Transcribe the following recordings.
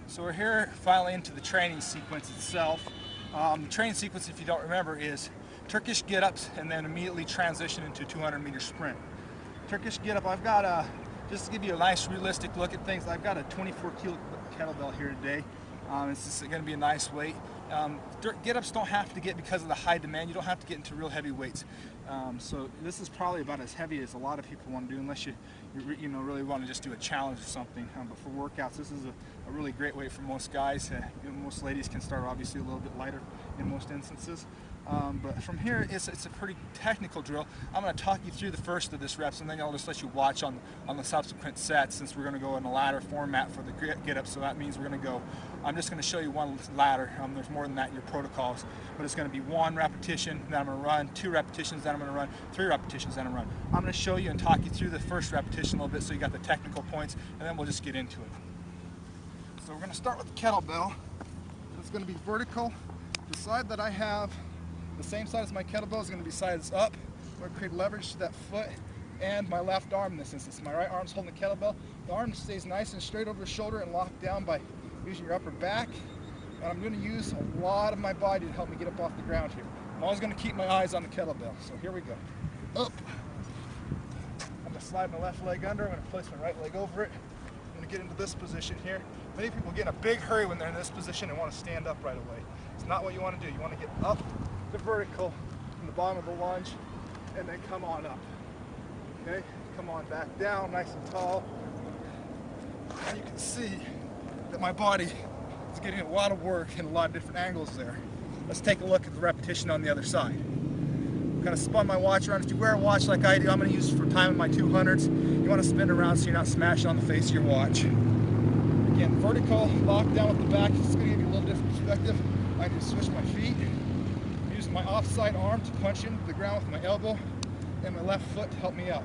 So we're here finally into the training sequence itself. The training sequence, if you don't remember, is Turkish get-ups and then immediately transition into a 200-meter sprint. Turkish get-up, I've got just to give you a nice realistic look at things, I've got a 24-kilo kettlebell here today. It's just going to be a nice weight. Get-ups don't have to get, because of the high demand, you don't have to get into real heavy weights. So this is probably about as heavy as a lot of people want to do, unless you really want to just do a challenge or something. But for workouts, this is a really great weight for most guys. Most ladies can start obviously a little bit lighter in most instances. But from here, it's a pretty technical drill. I'm going to talk you through the first of this reps, and then I'll just let you watch on the subsequent sets, since we're going to go in a ladder format for the get-up. So that means we're going to go, I'm just going to show you one ladder. There's more than that in your protocols, but it's going to be 1 repetition, then I'm going to run 2 repetitions, then I'm going to run 3 repetitions, then I'm going to run. I'm going to show you and talk you through the first repetition a little bit so you got the technical points, and then we'll just get into it. So we're going to start with the kettlebell. It's going to be vertical. The side that I have, the same side as my kettlebell, is going to be sides up. I'm going to create leverage to that foot and my left arm in this instance. My right arm's holding the kettlebell. The arm stays nice and straight over the shoulder and locked down by using your upper back. And I'm going to use a lot of my body to help me get up off the ground here. I'm always going to keep my eyes on the kettlebell. So here we go. Up. I'm going to slide my left leg under. I'm going to place my right leg over it. I'm going to get into this position here. Many people get in a big hurry when they're in this position and want to stand up right away. It's not what you want to do. You want to get up to vertical from the bottom of the lunge and then come on up. Okay? Come on back down, nice and tall. And you can see that my body is getting a lot of work in a lot of different angles there. Let's take a look at the repetition on the other side. I'm going to spin my watch around. If you wear a watch like I do, I'm going to use it for timing my 200s. You want to spin it around so you're not smashing on the face of your watch. Again, vertical, locked down with the back. It's going to give you a little different perspective. I need to switch my feet. I'm using my offside arm to punch into the ground with my elbow and my left foot to help me out.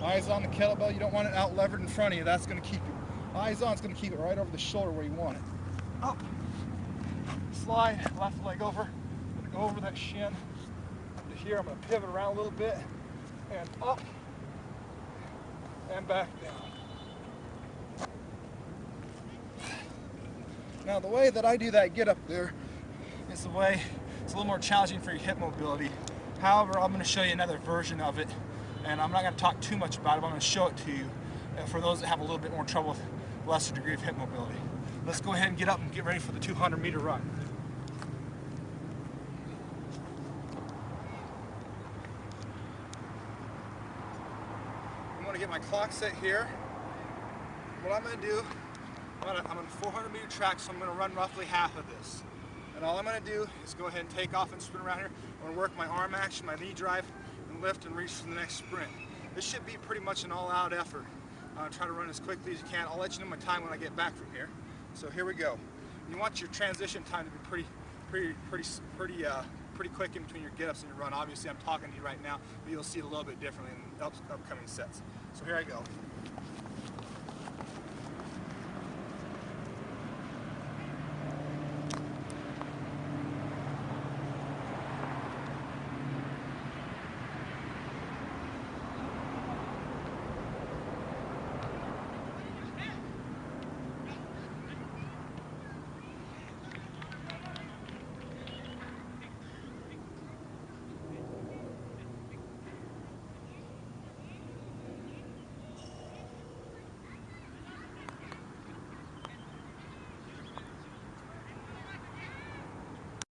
Eyes on the kettlebell. You don't want it out levered in front of you. That's going to keep you. Eyes on, it's going to keep it right over the shoulder where you want it. Up. Slide, left leg over. I'm going to go over that shin. Up to here, I'm going to pivot around a little bit. And up. And back down. Now the way that I do that get up there is the way it's a little more challenging for your hip mobility. However, I'm going to show you another version of it, and I'm not going to talk too much about it, but I'm going to show it to you for those that have a little bit more trouble with a lesser degree of hip mobility. Let's go ahead and get up and get ready for the 200-meter run. I'm going to get my clock set here. What I'm going to do, I'm on a 400-meter track, so I'm going to run roughly half of this. And all I'm going to do is go ahead and take off and sprint around here. I'm going to work my arm action, my knee drive, and lift and reach for the next sprint. This should be pretty much an all-out effort. Try to run as quickly as you can. I'll let you know my time when I get back from here. So here we go. You want your transition time to be pretty quick in between your get-ups and your run. Obviously, I'm talking to you right now, but you'll see it a little bit differently in the upcoming sets. So here I go.